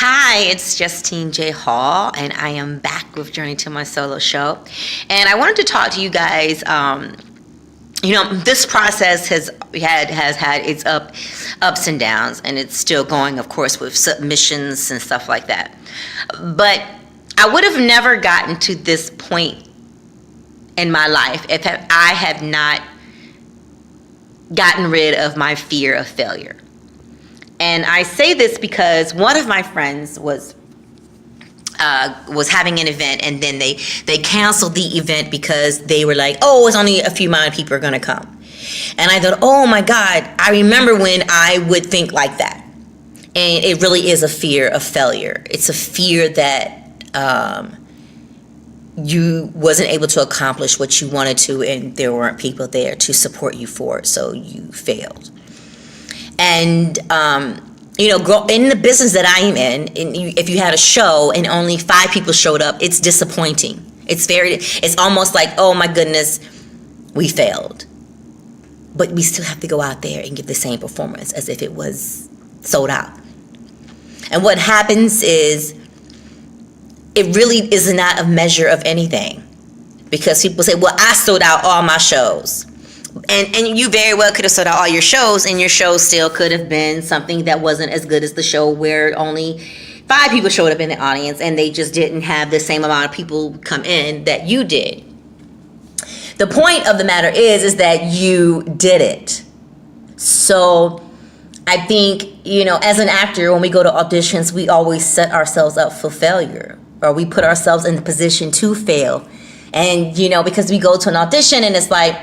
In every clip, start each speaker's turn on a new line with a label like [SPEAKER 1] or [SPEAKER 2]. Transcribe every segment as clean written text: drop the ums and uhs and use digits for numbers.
[SPEAKER 1] Hi, it's Justine J. Hall, and I am back with Journey to My Solo Show. And I wanted to talk to you guys. This process has had its ups and downs, and it's still going, of course, with submissions and stuff like that. But I would have never gotten to this point in my life if I had not gotten rid of my fear of failure. And I say this because one of my friends was having an event, and then they canceled the event because they were like, oh, it's only a few amount of people are going to come. And I thought, oh my God, I remember when I would think like that. And it really is a fear of failure. It's a fear that you wasn't able to accomplish what you wanted to, and there weren't people there to support you for it, so you failed. And in the business that I am in, if you had a show and only 5 people showed up, it's disappointing. It's almost like, oh my goodness, we failed. But we still have to go out there and give the same performance as if it was sold out. And what happens is, it really is not a measure of anything, because people say, well, I sold out all my shows. And you very well could have sold out all your shows, and your show still could have been something that wasn't as good as the show where only 5 people showed up in the audience, and they just didn't have the same amount of people come in that you did. The point of the matter is that you did it. So I think, as an actor, when we go to auditions, we always set ourselves up for failure, or we put ourselves in the position to fail. And, because we go to an audition and it's like,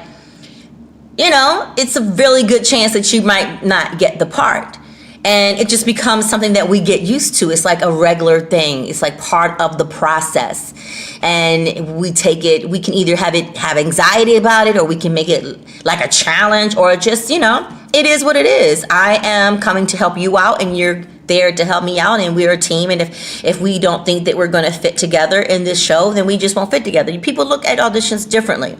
[SPEAKER 1] it's a really good chance that you might not get the part. And it just becomes something that we get used to. It's like a regular thing. It's like part of the process. And we can either have anxiety about it, or we can make it like a challenge, or just, it is what it is. I am coming to help you out, and you're there to help me out, and we're a team. And if we don't think that we're going to fit together in this show, then we just won't fit together. People look at auditions differently.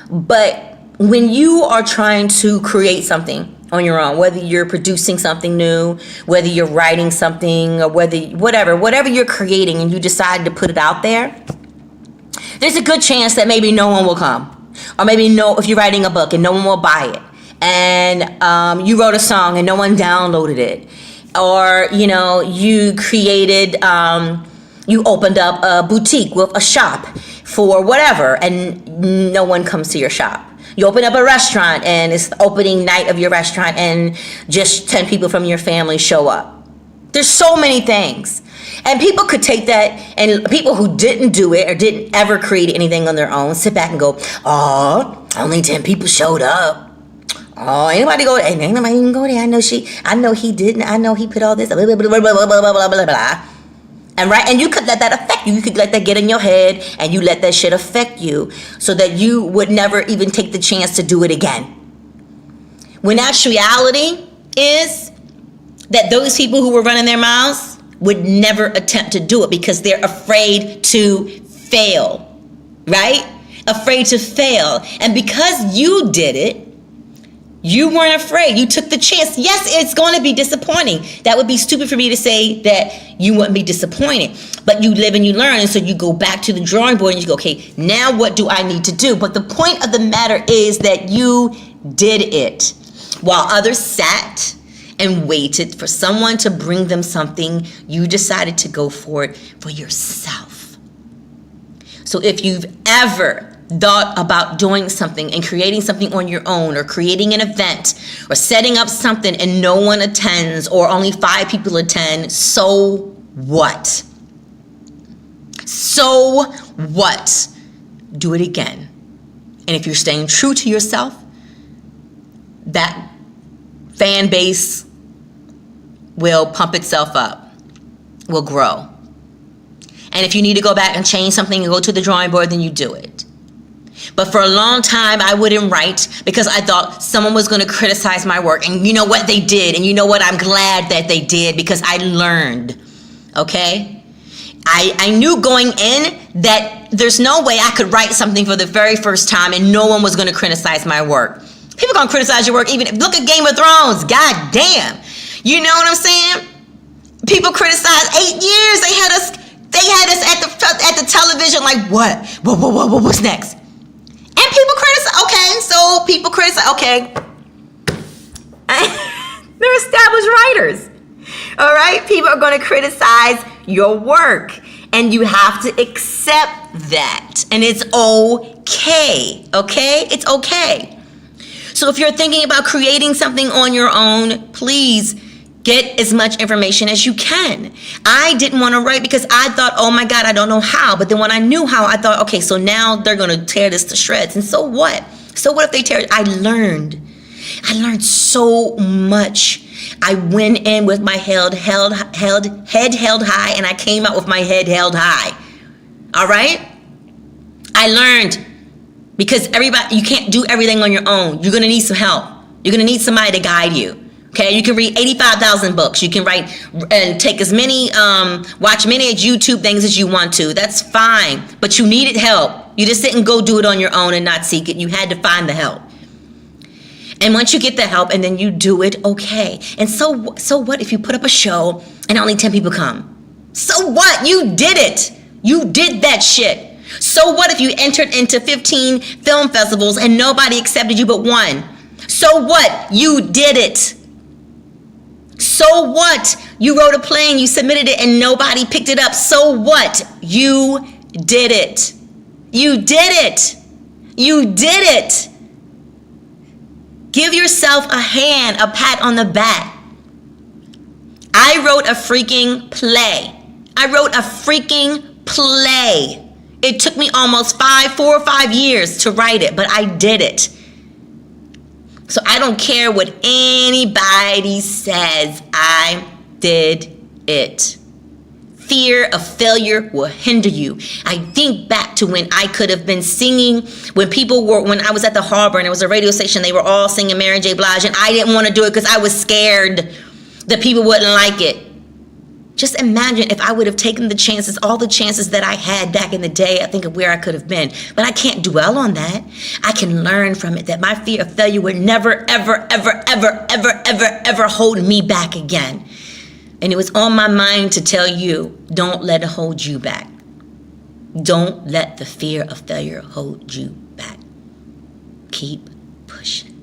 [SPEAKER 1] But when you are trying to create something on your own, whether you're producing something new, whether you're writing something, or whatever you're creating, and you decide to put it out there, there's a good chance that maybe no one will come. Or maybe if you're writing a book and no one will buy it, and you wrote a song and no one downloaded it, or you created, you opened up a boutique with a shop for whatever, and no one comes to your shop. You open up a restaurant, and it's the opening night of your restaurant, and just 10 people from your family show up. There's so many things. And people could take that, and people who didn't do it or didn't ever create anything on their own sit back and go, oh, only 10 people showed up. Oh, ain't nobody even go there. I know he didn't. I know he put all this, blah, blah, blah, blah, blah, blah, blah, blah, blah. And you could let that affect you. You could let that get in your head, and you let that shit affect you, so that you would never even take the chance to do it again. When actuality is that those people who were running their mouths would never attempt to do it, because they're afraid to fail, right? Afraid to fail. And because you did it, you weren't afraid. You took the chance. Yes, it's going to be disappointing. That would be stupid for me to say that you wouldn't be disappointed. But you live and you learn. And so you go back to the drawing board and you go, okay, now what do I need to do? But the point of the matter is that you did it, while others sat and waited for someone to bring them something. You decided to go for it for yourself. So if you've ever thought about doing something and creating something on your own, or creating an event, or setting up something and no one attends, or only 5 people attend, so what? So what? Do it again. And if you're staying true to yourself, that fan base will pump itself up, will grow. And if you need to go back and change something and go to the drawing board, then you do it. But for a long time, I wouldn't write, because I thought someone was going to criticize my work. And you know what? They did. And you know what? I'm glad that they did, because I learned. Okay? I knew going in that there's no way I could write something for the very first time and no one was going to criticize my work. People going to criticize your work. Even look at Game of Thrones. God damn. You know what I'm saying? People criticized 8 years. They had us at the television like, what? What's next? And people criticize. Okay, so people criticize. Okay. They're established writers. All right? People are going to criticize your work. And you have to accept that. And it's okay. Okay? It's okay. So if you're thinking about creating something on your own, please get as much information as you can. I didn't want to write because I thought, oh my God, I don't know how. But then when I knew how, I thought, okay, so now they're going to tear this to shreds. And so what? So what if they tear it? I learned so much. I went in with my head held high, and I came out with my head held high. All right? I learned because you can't do everything on your own. You're going to need some help. You're going to need somebody to guide you. Okay, you can read 85,000 books. You can write and take as many, watch many YouTube things as you want to. That's fine, but you needed help. You just didn't go do it on your own and not seek it. You had to find the help. And once you get the help and then you do it, okay. And so what if you put up a show and only 10 people come? So what? You did it. You did that shit. So what if you entered into 15 film festivals and nobody accepted you but one? So what? You did it. So what? You wrote a play and you submitted it and nobody picked it up. So what? You did it. You did it. You did it. Give yourself a hand, a pat on the back. I wrote a freaking play. It took me almost 4 or 5 years to write it, but I did it. So I don't care what anybody says. I did it. Fear of failure will hinder you. I think back to when I could have been singing, when I was at the Harbor and it was a radio station, they were all singing Mary J. Blige, and I didn't want to do it because I was scared that people wouldn't like it. Just imagine if I would have taken the chances, all the chances that I had back in the day, I think of where I could have been. But I can't dwell on that. I can learn from it that my fear of failure would never, ever, ever, ever, ever, ever, ever hold me back again. And it was on my mind to tell you, don't let it hold you back. Don't let the fear of failure hold you back. Keep pushing.